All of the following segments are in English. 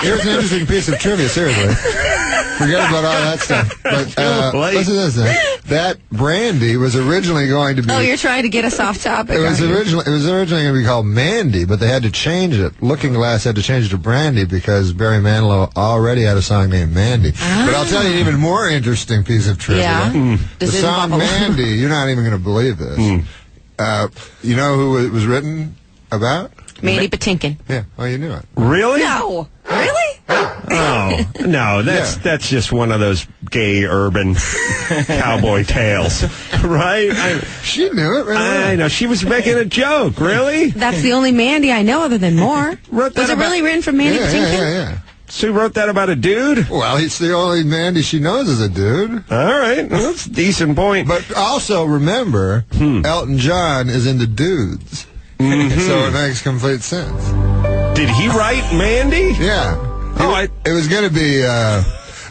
Here's an interesting piece of trivia, seriously. Forget about all that stuff. But listen to this thing. That brandy was originally going to be... Oh, you're trying to get us off topic. It was originally going to be called Mandy, but they had to change it. Looking Glass had to change it to Brandy because Barry Manilow already had a song named Mandy. Ah. But I'll tell you an even more interesting piece of trivia. Yeah. The song Mandy, you're not even going to believe this. You know who it was written about? Mandy Patinkin. Yeah. Oh, you knew it. Really? No. Really? Oh, no, that's just one of those gay urban cowboy tales, right? She knew it, right? I know. She was making a joke, really? That's the only Mandy I know other than Moore. Was it really written from Mandy Patinkin? Yeah. So you wrote that about a dude? Well, it's the only Mandy she knows is a dude. All right. Well, that's a decent point. But also, remember, Elton John is into dudes. So it makes complete sense. Did he write Mandy? Yeah. It was going to be,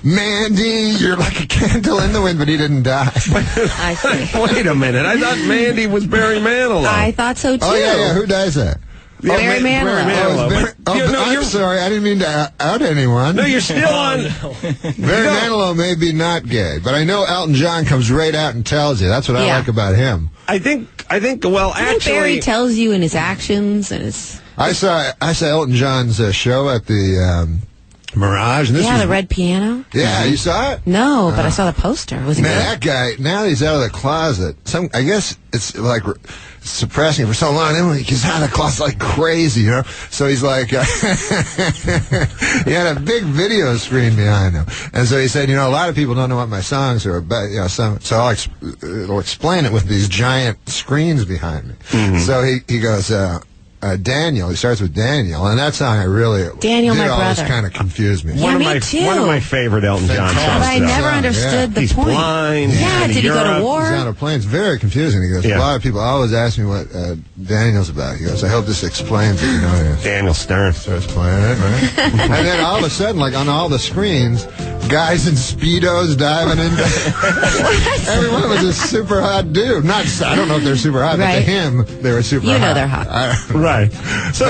Mandy, you're like a candle in the wind, but he didn't die. I see. Wait a minute. I thought Mandy was Barry Manilow. I thought so, too. Oh, yeah. Who dies that? Barry Manilow. I'm sorry. I didn't mean to out anyone. No, you're still on. Barry Manilow may be not gay, but I know Elton John comes right out and tells you. That's what I like about him. I think. Well, actually, Barry tells you in his actions and his. I saw Elton John's show at the Mirage. And this was the red piano. Yeah, you saw it? No, but I saw the poster. Was it good? That guy, now that he's out of the closet, I guess it's like suppressing it for so long, then he's out of the closet like crazy, you know? So he's like, he had a big video screen behind him. And so he said, a lot of people don't know what my songs are about, so it'll explain it with these giant screens behind me. So he goes, Daniel. He starts with Daniel, and that song Daniel, my brother, always kind of confused me. Yeah, me too. One of my favorite Elton John songs. But I never understood the He's point. Blind. Yeah, did he go to war? He's on a plane. It's very confusing. He goes, a lot of people always ask me what Daniel's about. He goes, I hope this explains it. Daniel Stern starts playing it, right? And then all of a sudden, like on all the screens, guys in Speedos diving into. Everyone was a super hot dude. I don't know if they're super hot, but to him, they were super hot. You know they're hot. Right. So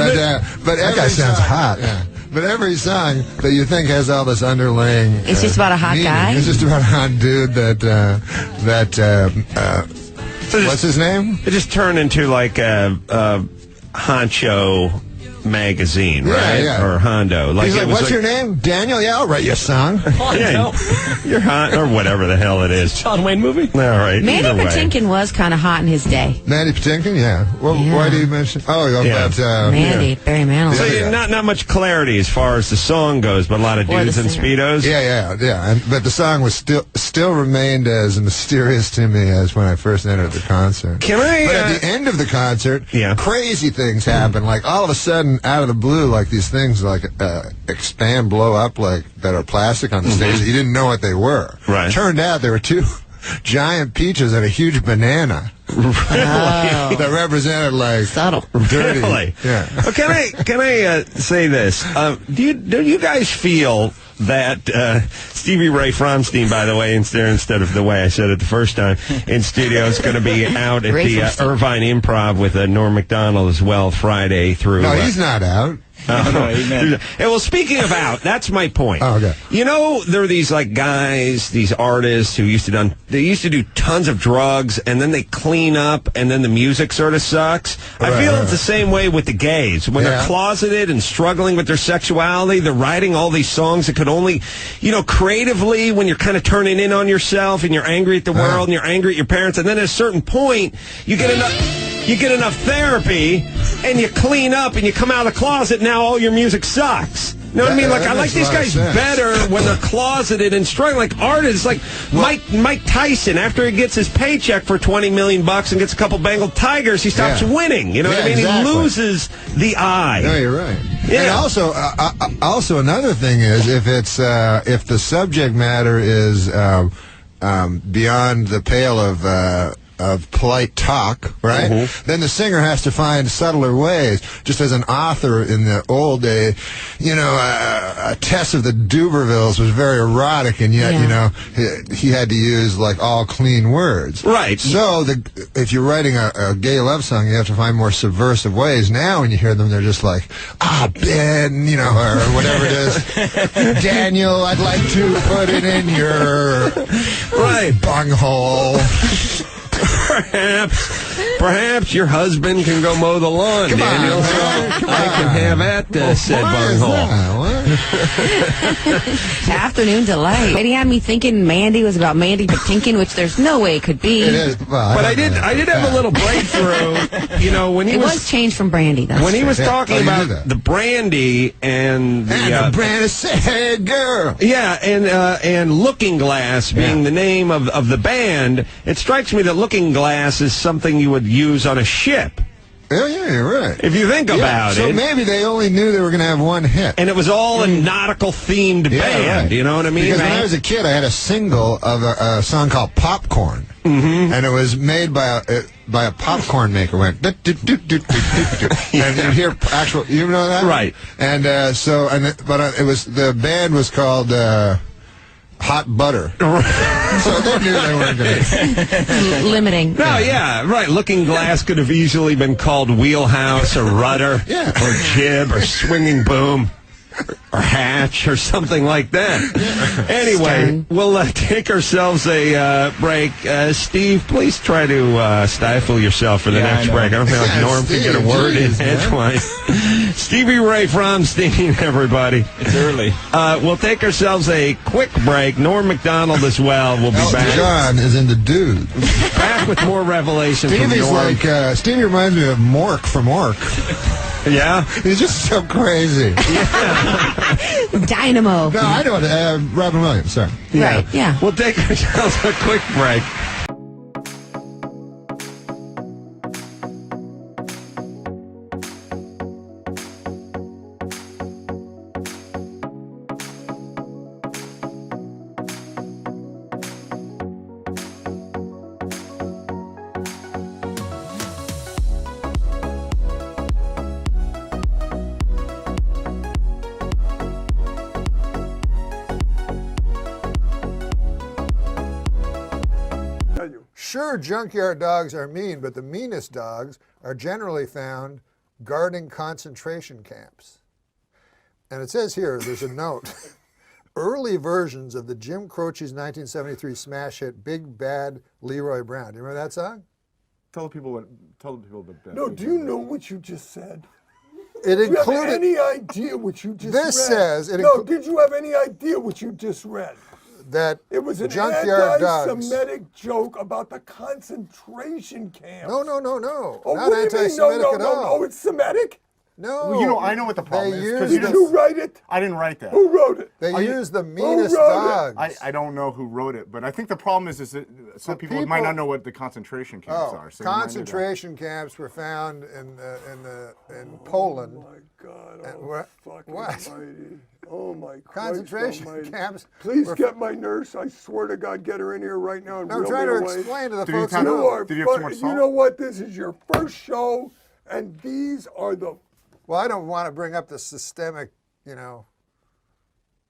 but that guy sounds hot. Yeah. But every song that you think has all this underlying... It's just about a hot guy? It's just about a hot dude what's his name? It just turned into like a honcho magazine, right? Yeah. Or Hondo. He's like, what's your name? Daniel? Yeah, I'll write you a song. You're hot, or whatever the hell it is. John Wayne movie? All right. Mandy Patinkin was kind of hot in his day. Mandy Patinkin, yeah. Well, why do you mention... Mandy, Barry Manilow. So not much clarity as far as the song goes, but a lot of dudes in Speedos. Yeah. But the song was still remained as mysterious to me as when I first entered the concert. But at the end of the concert, crazy things happen. Like, all of a sudden, out of the blue, like these things like expand, blow up, like that are plastic on the stage. You didn't know what they were. Right. Turned out there were two giant peaches and a huge banana. That represented like subtle, dirty. Really? Yeah. Can I say this? Do you guys feel that Stevie Ray Fromstein, by the way, instead of the way I said it the first time, in studio is going to be out at the Irvine Improv with Norm Macdonald as well Friday through... No, he's not out. Well, speaking of out, that's my point. Oh, okay. There are these like guys, these artists who used to do tons of drugs, and then they clean up, and then the music sort of sucks. I feel it's the same way with the gays. When they're closeted and struggling with their sexuality, they're writing all these songs that could only, creatively, when you're kind of turning in on yourself, and you're angry at the world, and you're angry at your parents, and then at a certain point, you get enough therapy, and you clean up, and you come out of the closet, now all your music sucks. You know what I mean? Like, I like these guys better when they're closeted and struggling. Like artists, like Mike Tyson, after he gets his paycheck for $20 million and gets a couple Bengal tigers, he stops winning. You know what I mean? Exactly. He loses the eye. No, you're right. Yeah. And also another thing is if the subject matter is beyond the pale of of polite talk, right? Then the singer has to find subtler ways. Just as an author in the old day, you know, a Tess of the Dubervilles was very erotic, and yet, you know, he had to use like all clean words. Right. So if you're writing a gay love song, you have to find more subversive ways. Now when you hear them, they're just like, Ben, you know, or whatever it is. Daniel, I'd like to put it in your bunghole. Perhaps your husband can go mow the lawn, Come Daniel. on, So I can have at said bunghole. Afternoon delight. It had me thinking Mandy was about Mandy Patinkin, which there's no way it could be. It is, well, But I did have a little breakthrough. You know, when he was changed from Brandy. That's when he was talking about that. the brandy and the brandy said, girl. Yeah, and Looking Glass being the name of the band, it strikes me that Looking Glass is something you would use on a ship. Oh, yeah, you're right. If you think about it. So maybe they only knew they were going to have one hit. And it was all a nautical-themed band, you know what I mean? Because when I was a kid, I had a single of a song called Popcorn. And it was made by a popcorn maker. Went and you hear actual, you know that? Right. And it was, the band was called Hot Butter. So they knew they weren't going to. Limiting. No, yeah, right. Looking Glass could have easily been called Wheelhouse or Rudder or Jib or Swinging Boom or Hatch or something like that. Anyway, we'll take ourselves a break. Steve, please try to stifle yourself for the next break. I don't feel like Norm can get a word in edgewise. Stevie Ray Fromstein, everybody. It's early. We'll take ourselves a quick break. Norm Macdonald as well. We'll be back. John is in the dude. Back with more revelations from Stevie's Norm. like, Stevie reminds me of Mork from Ork. Yeah? He's just so crazy. Dynamo. No, I know it. Robin Williams, sorry. Right, yeah. We'll take ourselves a quick break. Sure, junkyard dogs are mean, but the meanest dogs are generally found guarding concentration camps. And it says here, there's a note, early versions of the Jim Croce's 1973 smash hit Big Bad Leroy Brown. Do you remember that song? Tell the people about No, do you know what you just said? It Do you have included. any idea what you just read? This says it No, did you have any idea what you just read? that It was an junkyard dogs. anti-Semitic joke about the concentration camps. No. Oh, Not what do you mean? anti-Semitic at all. No, it's Semitic? No. Well, you know, I know what the problem is. 'cause Did you write it? I didn't write that. Who wrote it? They you- use the meanest wrote it? dogs. I don't know who wrote it, but I think the problem is that some people might people- not know what the concentration camps are. So you might need to- Concentration camps were found in Poland. Oh my God! And Oh, what- fucking what? almighty. Oh my Christ Concentration almighty. camps Please were- get my nurse. I swear to God, get her in here right now and I'm reel trying me to away. explain to the Did you folks tell who them- You know. are Did you have too much you salt? know what? This is your first show, and these are the. Well, I don't want to bring up the systemic,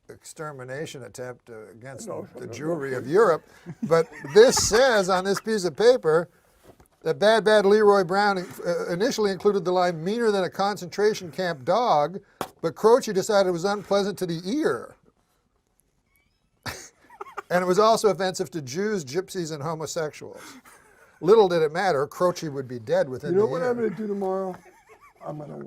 extermination attempt against the Jewry of Europe, but this says on this piece of paper that Bad Bad Leroy Brown initially included the line meaner than a concentration camp dog, but Croce decided it was unpleasant to the ear. And it was also offensive to Jews, gypsies, and homosexuals. Little did it matter, Croce would be dead within You know the what year. I'm going to do tomorrow? I'm going to